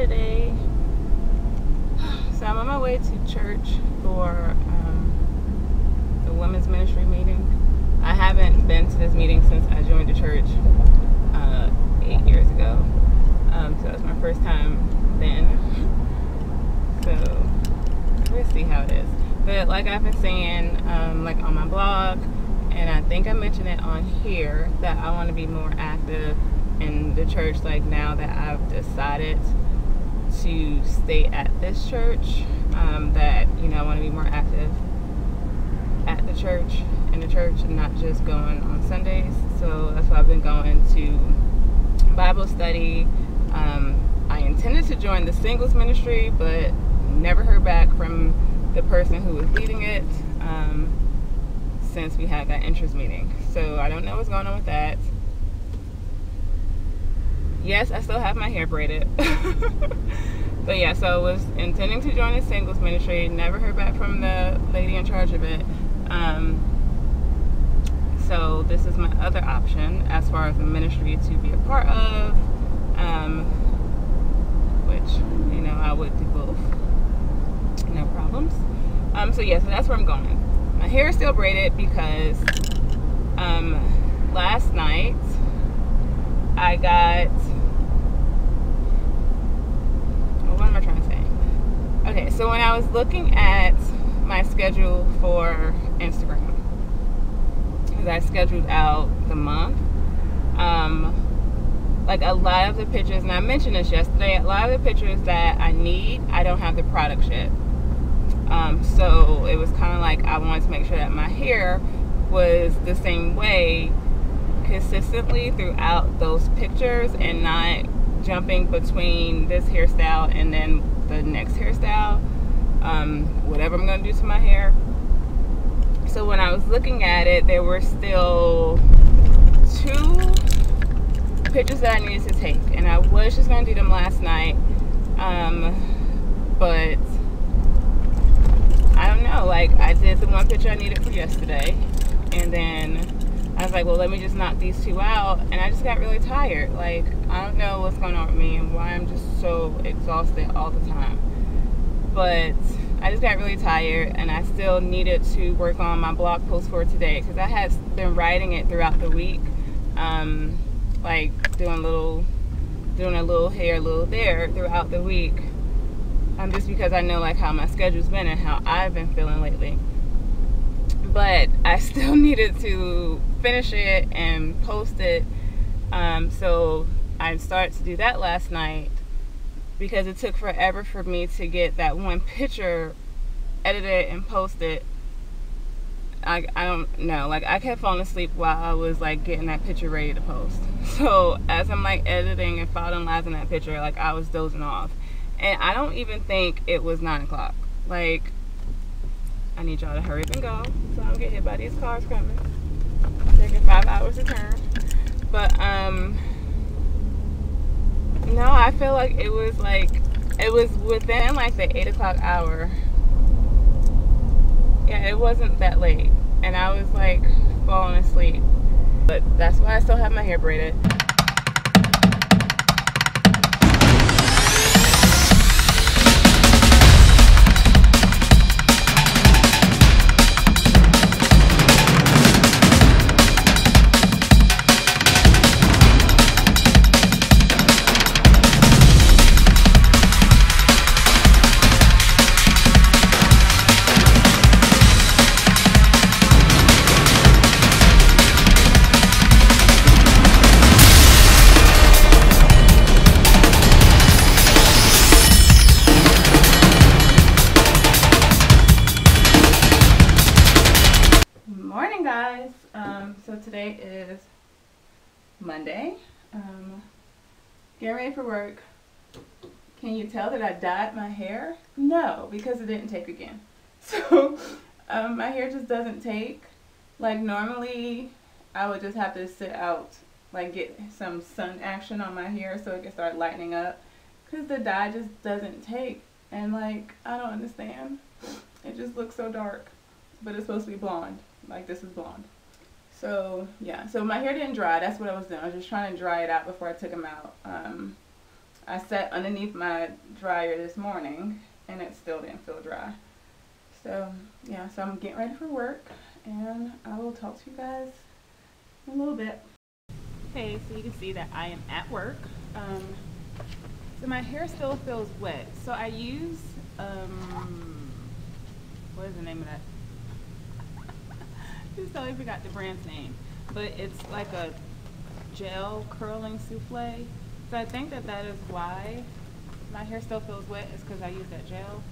today. So I'm on my way to church for the women's ministry meeting. I haven't been to this meeting since I joined the church 8 years ago. So that's my first time then. So we'll see how it is. But like I've been saying, like on my blog, and I think I mentioned it on here, that I want to be more active in the church, like now that I've decided to stay at this church, that, you know, I want to be more active at the church, in the church, and not just going on Sundays. So that's why I've been going to Bible study. I intended to join the singles ministry, but never heard back from the person who was leading it since we had that interest meeting. So I don't know what's going on with that. Yes, I still have my hair braided. But yeah, so I was intending to join the singles ministry. Never heard back from the lady in charge of it. So this is my other option as far as the ministry to be a part of, which, you know, I would do both. No problems. So yeah, so that's where I'm going. My hair is still braided because last night I got, what am I trying to say? Okay, so when I was looking at my schedule for Instagram, because I scheduled out the month, like a lot of the pictures, and I mentioned this yesterday, a lot of the pictures that I need, I don't have the products yet. So it was kind of like I wanted to make sure that my hair was the same way consistently throughout those pictures and not jumping between this hairstyle and then the next hairstyle, whatever I'm going to do to my hair. So when I was looking at it, there were still 2 pictures that I needed to take, and I was just going to do them last night, but I don't know, like I did the one picture I needed for yesterday, and then I was like, well, let me just knock these 2 out, and I just got really tired. Like, I don't know what's going on with me and why I'm just so exhausted all the time, but I just got really tired, and I still needed to work on my blog post for today, because I had been writing it throughout the week, like doing a little here, a little there throughout the week, just because I know like how my schedule's been and how I've been feeling lately. But I still needed to finish it and post it, so I started to do that last night, because it took forever for me to get that one picture edited and posted. I don't know, like I kept falling asleep while I was like getting that picture ready to post. So as I'm like editing and finalizing that picture, like I was dozing off, and I don't even think it was 9 o'clock. Like, I need y'all to hurry up and go so I don't get hit by these cars coming. Taking 5 hours to turn. But no, I feel like it was within like the 8 o'clock hour. Yeah, it wasn't that late, and I was like falling asleep. But that's why I still have my hair braided. So today is Monday. Getting ready for work. Can you tell that I dyed my hair? No, because it didn't take again. So my hair just doesn't take. Like normally I would just have to sit out, like get some sun action on my hair so it can start lightening up, because the dye just doesn't take. And like, I don't understand. It just looks so dark, but it's supposed to be blonde. Like, this is blonde. So yeah, so my hair didn't dry. That's what I was doing. I was just trying to dry it out before I took them out. I sat underneath my dryer this morning and it still didn't feel dry. So yeah, so I'm getting ready for work and I will talk to you guys in a little bit. Okay, so you can see that I am at work. So my hair still feels wet. So I use, what is the name of that? Just totally forgot the brand's name. But it's like a gel curling souffle. So I think that that is why my hair still feels wet, is because I use that gel.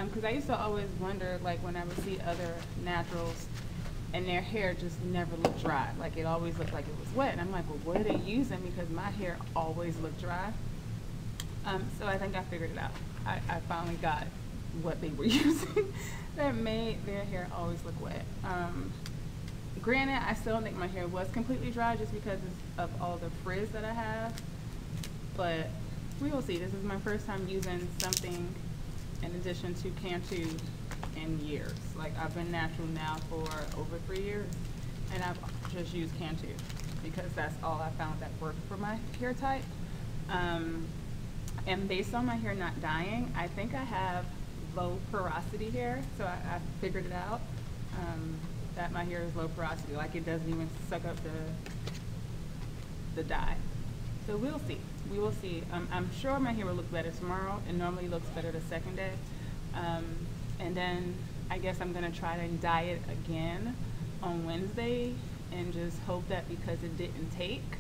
Because I used to always wonder, like when I would see other naturals and their hair just never looked dry. Like it always looked like it was wet. And I'm like, well, what are they using? Because my hair always looked dry. So I think I figured it out. I finally got what they were using that made their hair always look wet. Granted, I still don't think my hair was completely dry just because of all the frizz that I have. But we will see. This is my first time using something in addition to Cantu in years. Like I've been natural now for over 3 years and I've just used Cantu because that's all I found that worked for my hair type. And based on my hair not dying, I think I have low porosity hair. So I figured it out, that my hair is low porosity. Like it doesn't even suck up the dye. So we'll see. We will see. I'm sure my hair will look better tomorrow. It normally looks better the second day. And then I guess I'm gonna try to dye it again on Wednesday and just hope that because it didn't take,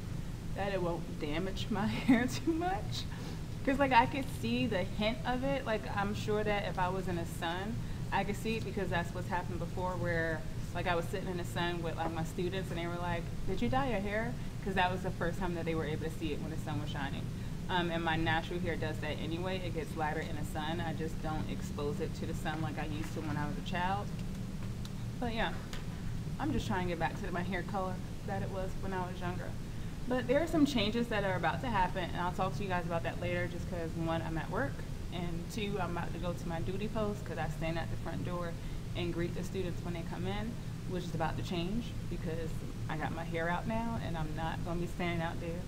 that it won't damage my hair too much. Cause like I could see the hint of it. Like I'm sure that if I was in the sun, I could see it because that's what's happened before where like I was sitting in the sun with like my students and they were like, did you dye your hair? Because that was the first time that they were able to see it when the sun was shining. And my natural hair does that anyway. It gets lighter in the sun. I just don't expose it to the sun like I used to when I was a child. But yeah, I'm just trying to get back to my hair color that it was when I was younger. But there are some changes that are about to happen, and I'll talk to you guys about that later just because, one, I'm at work, and two, I'm about to go to my duty post because I stand at the front door and greet the students when they come in, which is about to change because I got my hair out now and I'm not going to be standing out there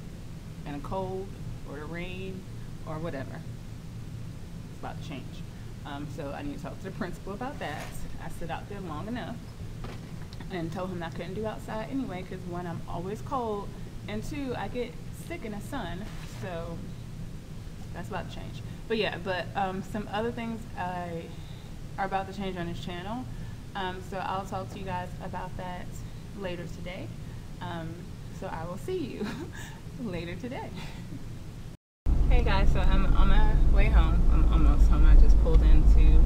in a cold or the rain or whatever. It's about to change. So I need to talk to the principal about that. I stood out there long enough and told him I couldn't do outside anyway because one, I'm always cold, and two, I get sick in the sun, so that's about to change. But yeah, some other things are about to change on this channel. So I'll talk to you guys about that later today. So I will see you later today. Hey guys, so I'm on my way home. I'm almost home. I just pulled into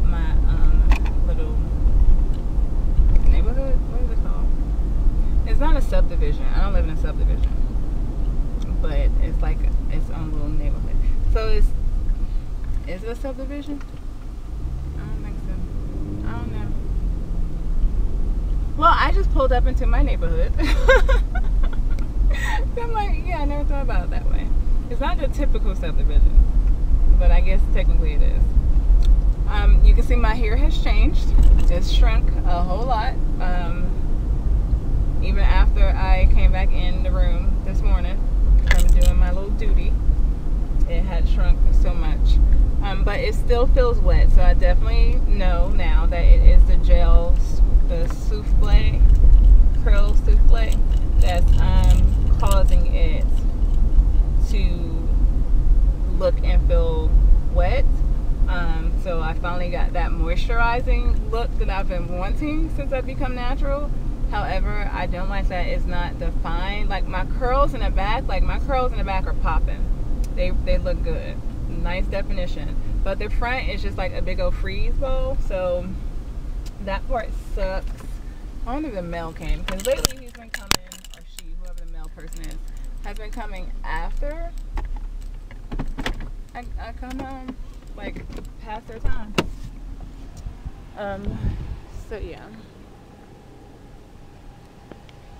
my little neighborhood. What is it called? It's not a subdivision. I don't live in a subdivision, but it's like its own little neighborhood. So is it a subdivision? I don't think so. I don't know. Well, I just pulled up into my neighborhood. I'm like, yeah, I never thought about it that way. It's not the typical subdivision, but I guess technically it is. You can see my hair has changed. It's shrunk a whole lot. Even after I came back in the room this morning from doing my little duty, it had shrunk so much. But it still feels wet, so I definitely know now that it is the gel, the souffle, curl souffle, that's causing it to look and feel wet. So I finally got that moisturizing look that I've been wanting since I've become natural. However, I don't like that it's not defined. Like my curls in the back, are popping. They look good. Nice definition. But the front is just like a big old freeze bowl. So that part sucks. I wonder if the mail came. Because lately he's been coming, or she, whoever the mail person is, has been coming after I come home, like past their time. So yeah.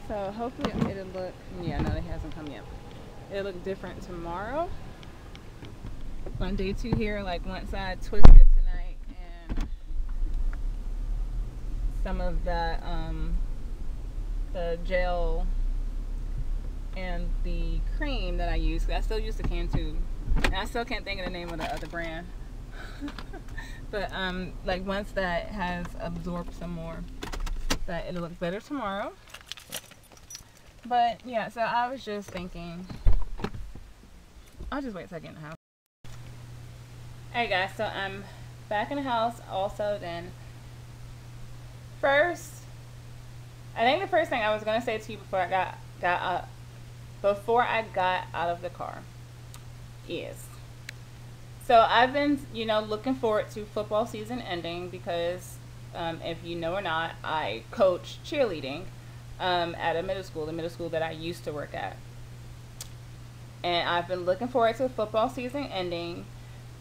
So hopefully it'll look, yeah, no, it hasn't come yet. It'll look different tomorrow. On day 2 here, like once I twist it tonight and some of the gel and the cream that I use, 'cause I still use the Cantu And I still can't think of the name of the other brand. But like once that has absorbed some more, that it'll look better tomorrow. But yeah, so I was just thinking, I'll just wait a second in the house. Alright guys, so I'm back in the house also. Then first, I think the first thing I was gonna say to you before I got out of the car is, so I've been, looking forward to football season ending because if you know or not, I coach cheerleading at a middle school, the middle school that I used to work at. And I've been looking forward to football season ending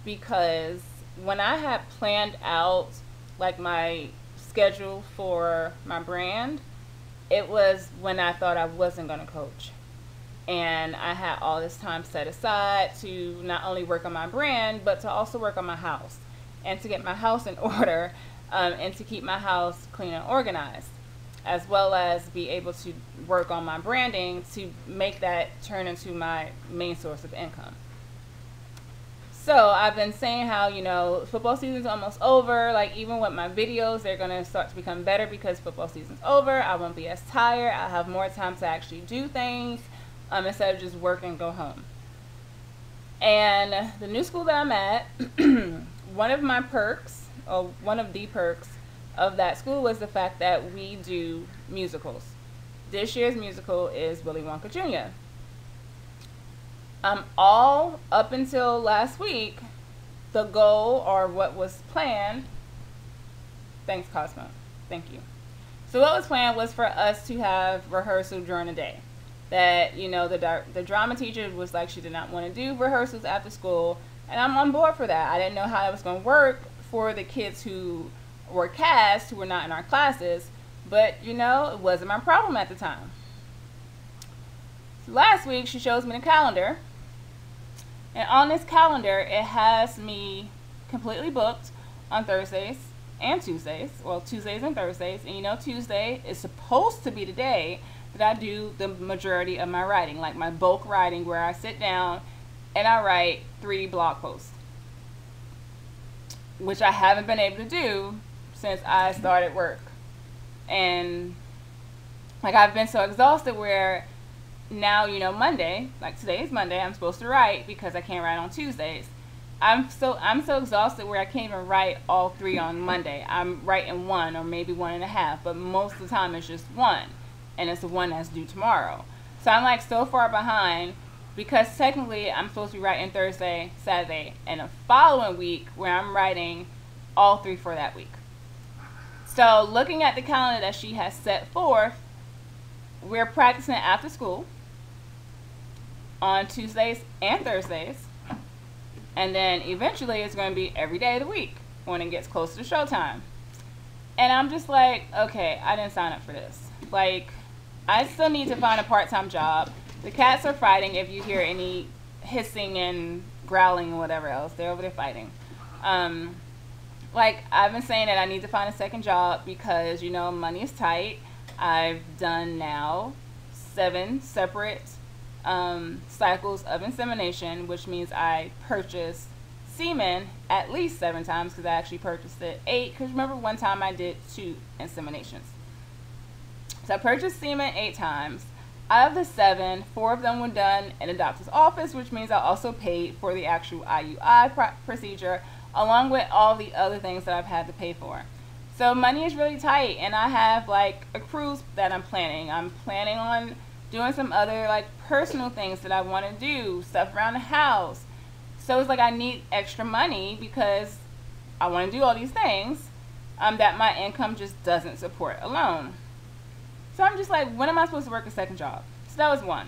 because when I had planned out like my schedule for my brand, it was when I thought I wasn't going to coach. And I had all this time set aside to not only work on my brand, but to also work on my house and to get my house in order and to keep my house clean and organized, as well as be able to work on my branding to make that turn into my main source of income. So I've been saying how, football season's almost over. Like even with my videos, they're going to start to become better because football season's over. I won't be as tired. I'll have more time to actually do things instead of just work and go home. And the new school that I'm at, one of the perks of that school was the fact that we do musicals. This year's musical is Willy Wonka Jr. All up until last week, the goal or what was planned, thanks Cosmo, thank you. So what was planned was for us to have rehearsal during the day. That, the drama teacher was like, she did not want to do rehearsals after school, and I'm on board for that. I didn't know how that was going to work for the kids who were cast, who were not in our classes, but, it wasn't my problem at the time. So last week, she shows me the calendar, and on this calendar, it has me completely booked on Thursdays and Tuesdays, well, Tuesdays and Thursdays, and Tuesday is supposed to be the day that I do the majority of my writing, like my bulk writing where I sit down and I write 3 blog posts, which I haven't been able to do since I started work. And like I've been so exhausted where now, Monday, like today is Monday, I'm supposed to write because I can't write on Tuesdays. I'm so exhausted where I can't even write all 3 on Monday. I'm writing 1 or maybe 1.5, but most of the time it's just 1. And it's the one that's due tomorrow. So I'm like so far behind because technically I'm supposed to be writing Thursday, Saturday, and the following week where I'm writing all 3 for that week. So looking at the calendar that she has set forth, we're practicing after school on Tuesdays and Thursdays. And then eventually it's going to be every day of the week when it gets closer to showtime. And I'm just like, okay, I didn't sign up for this. Like, I still need to find a part-time job. The cats are fighting. If you hear any hissing and growling and whatever else, they're over there fighting. Like, I've been saying that I need to find a second job because, money is tight. I've done now 7 separate cycles of insemination, which means I purchased semen at least 7 times because I actually purchased it 8. Because remember one time I did 2 inseminations. So I purchased semen 8 times. Out of the 7, 4 of them were done in a doctor's office, which means I also paid for the actual IUI procedure, along with all the other things that I've had to pay for. So money is really tight, and I have like a cruise that I'm planning. I'm planning on doing some other like personal things that I want to do, stuff around the house. So it's like I need extra money because I want to do all these things that my income just doesn't support alone. So I'm just like, when am I supposed to work a second job? So that was 1.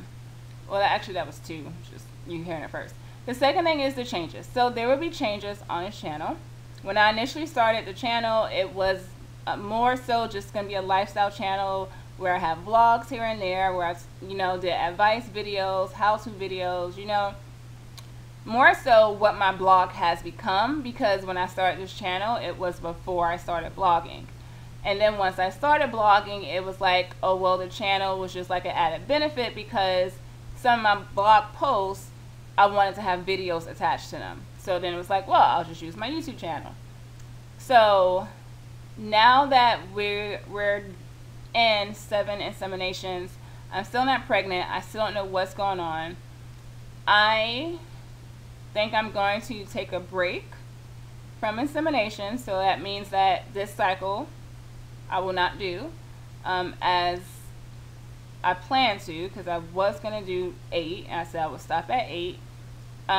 Well, actually that was 2. Just you hearing it first. The second thing is the changes. So there will be changes on this channel. When I initially started the channel, it was more so just going to be a lifestyle channel where I have vlogs here and there, where I, did advice videos, how-to videos, more so what my blog has become, because when I started this channel, it was before I started blogging. And then once I started blogging, it was like, oh, well, the channel was just like an added benefit because some of my blog posts I wanted to have videos attached to them. So then it was like, well, I'll just use my YouTube channel. So now that we're in 7 inseminations, I'm still not pregnant. I still don't know what's going on. I think I'm going to take a break from insemination. So that means that this cycle I will not do as I plan to, because I was going to do 8, and I said I would stop at 8. So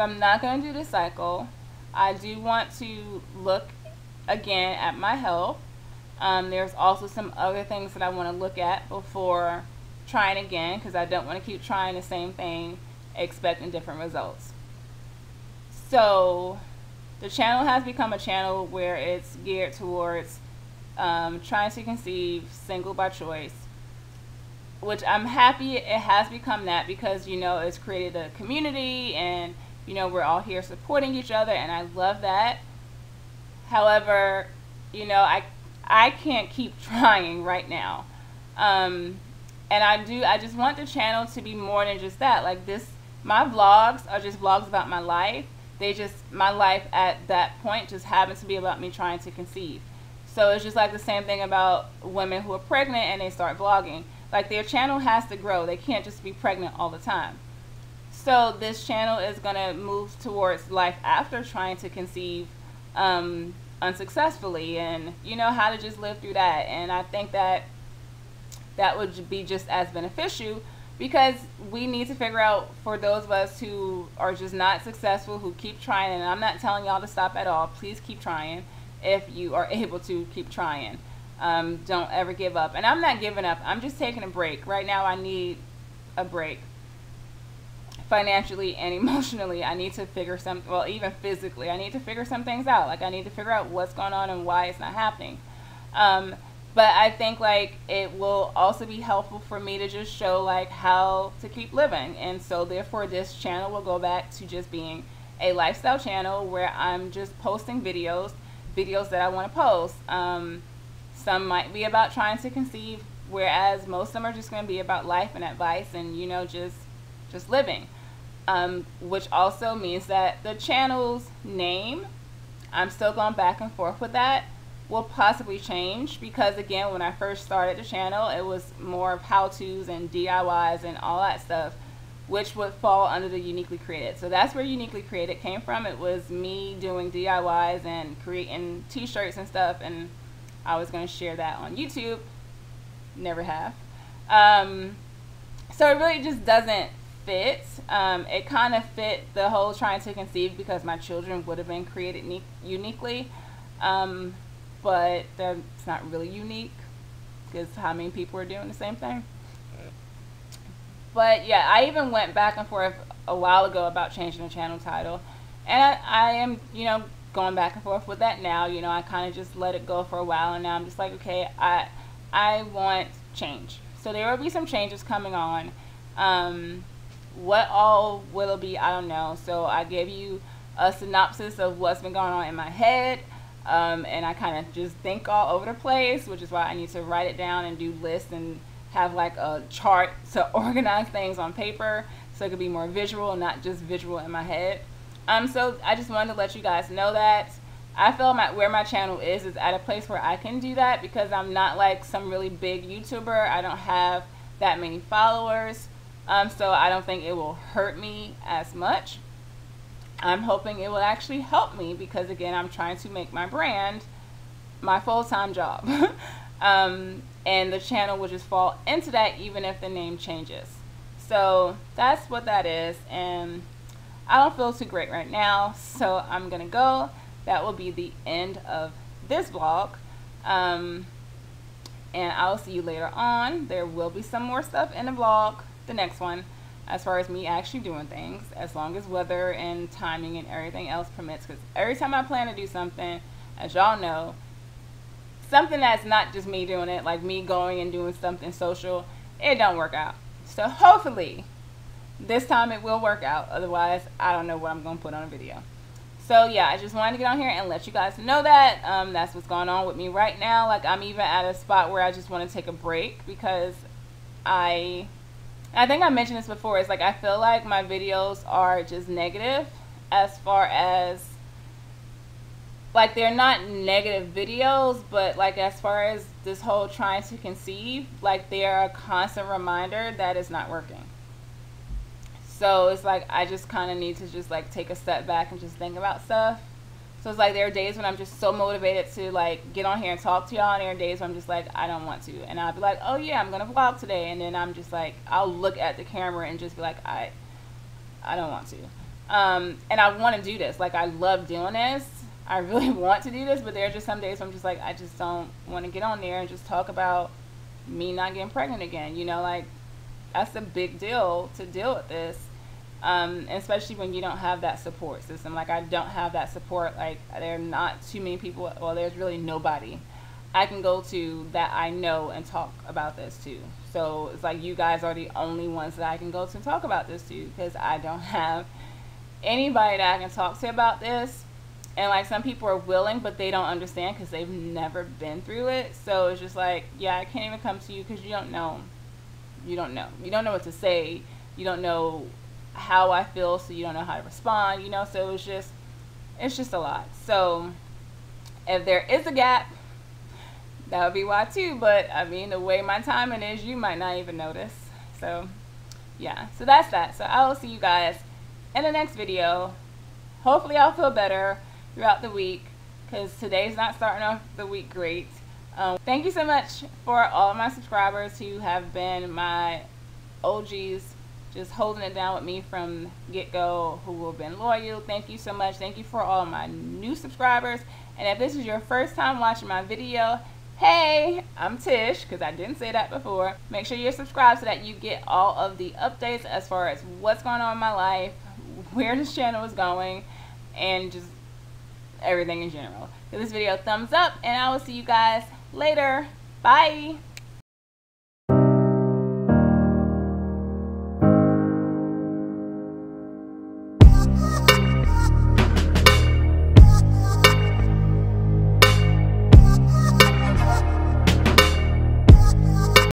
I'm not going to do this cycle. I do want to look again at my health. There's also some other things that I want to look at before trying again, because I don't want to keep trying the same thing expecting different results. So the channel has become a channel where it's geared towards trying to conceive single by choice, which I'm happy it has become that, because, you know, it's created a community, and, you know, we're all here supporting each other, and I love that. However, you know, I can't keep trying right now. And I just want the channel to be more than just that. Like this, my vlogs are just vlogs about my life. My life at that point just happens to be about me trying to conceive. So it's just like the same thing about women who are pregnant and they start vlogging. Like, their channel has to grow. They can't just be pregnant all the time. So this channel is going to move towards life after trying to conceive unsuccessfully, and, you know, how to just live through that. And I think that that would be just as beneficial, because we need to figure out, for those of us who are just not successful, who keep trying, and I'm not telling y'all to stop at all, please keep trying if you are able to keep trying. Don't ever give up. And I'm not giving up. I'm just taking a break. Right now I need a break. Financially and emotionally, I need to figure some, well, even physically, I need to figure some things out. Like, I need to figure out what's going on and why it's not happening. But I think, like, it will also be helpful for me to just show, like, how to keep living. And so therefore this channel will go back to just being a lifestyle channel where I'm just posting videos that I want to post. Some might be about trying to conceive, whereas most of them are just going to be about life and advice and, you know, just living. Which also means that the channel's name, I'm still going back and forth with that, will possibly change, because again, when I first started the channel, it was more of how-tos and DIYs and all that stuff, which would fall under the Uniquely Created. So that's where Uniquely Created came from. It was me doing DIYs and creating t-shirts and stuff, and I was going to share that on YouTube. Never have. So it really just doesn't fit. It kind of fit the whole trying to conceive, because my children would have been created uniquely, but it's not really unique, because how many people are doing the same thing? But yeah, I even went back and forth a while ago about changing the channel title, and I am, you know, going back and forth with that now. You know, I kind of just let it go for a while, and now I'm just like, okay, I want change. So there will be some changes coming on. What all will it be, I don't know. So I gave you a synopsis of what's been going on in my head, and I kind of just think all over the place, which is why I need to write it down and do lists and have like a chart to organize things on paper, so it could be more visual, not just visual in my head. So I just wanted to let you guys know that I feel where my channel is at a place where I can do that, because I'm not like some really big YouTuber. I don't have that many followers. So I don't think it will hurt me as much. I'm hoping it will actually help me, because again, I'm trying to make my brand my full-time job. And the channel will just fall into that, even if the name changes. So that's what that is. And I don't feel too great right now, so I'm gonna go. That will be the end of this vlog. And I'll see you later on. There will be some more stuff in the vlog, the next one, as far as me actually doing things, as long as weather and timing and everything else permits. Because every time I plan to do something, as y'all know, something that's not just me doing it, like me going and doing something social, it don't work out. So hopefully this time it will work out. Otherwise, I don't know what I'm going to put on a video. So yeah, I just wanted to get on here and let you guys know that that's what's going on with me right now. Like, I'm even at a spot where I just want to take a break, because I I think I mentioned this before. It's like I feel like my videos are just negative as far as, like, they're not negative videos, but like as far as this whole trying to conceive, like they're a constant reminder that it's not working. So it's like I just kind of need to just like take a step back and just think about stuff. So it's like there are days when I'm just so motivated to like get on here and talk to y'all, and there are days when I'm just like, I don't want to. And I'll be like, oh yeah, I'm gonna vlog today, and then I'm just like, I'll look at the camera and just be like, I don't want to. And I want to do this. Like, I love doing this. I really want to do this, but there are just some days when I'm just like, I just don't want to get on there and just talk about me not getting pregnant again. You know, like, that's a big deal to deal with this. Especially when you don't have that support system. Like, I don't have that support. Like, there are not too many people, well, there's really nobody I can go to that I know and talk about this to. So it's like you guys are the only ones that I can go to and talk about this to, because I don't have anybody that I can talk to about this. And like, some people are willing, but they don't understand because they've never been through it. So it's just like, yeah, I can't even come to you because you don't know. You don't know. You don't know what to say. You don't know how I feel, so you don't know how to respond, you know. So it's just a lot. So if there is a gap, that would be why too. But I mean, the way my timing is, you might not even notice. So yeah, so that's that. So I will see you guys in the next video. Hopefully I'll feel better throughout the week, because today's not starting off the week great. Thank you so much for all of my subscribers who have been my OGs, just holding it down with me from get-go, who have been loyal. Thank you so much. Thank you for all my new subscribers. And if this is your first time watching my video, hey, I'm Tish, because I didn't say that before. Make sure you're subscribed so that you get all of the updates as far as what's going on in my life, where this channel is going, and just everything in general. Give this video a thumbs up, and I will see you guys later. Bye.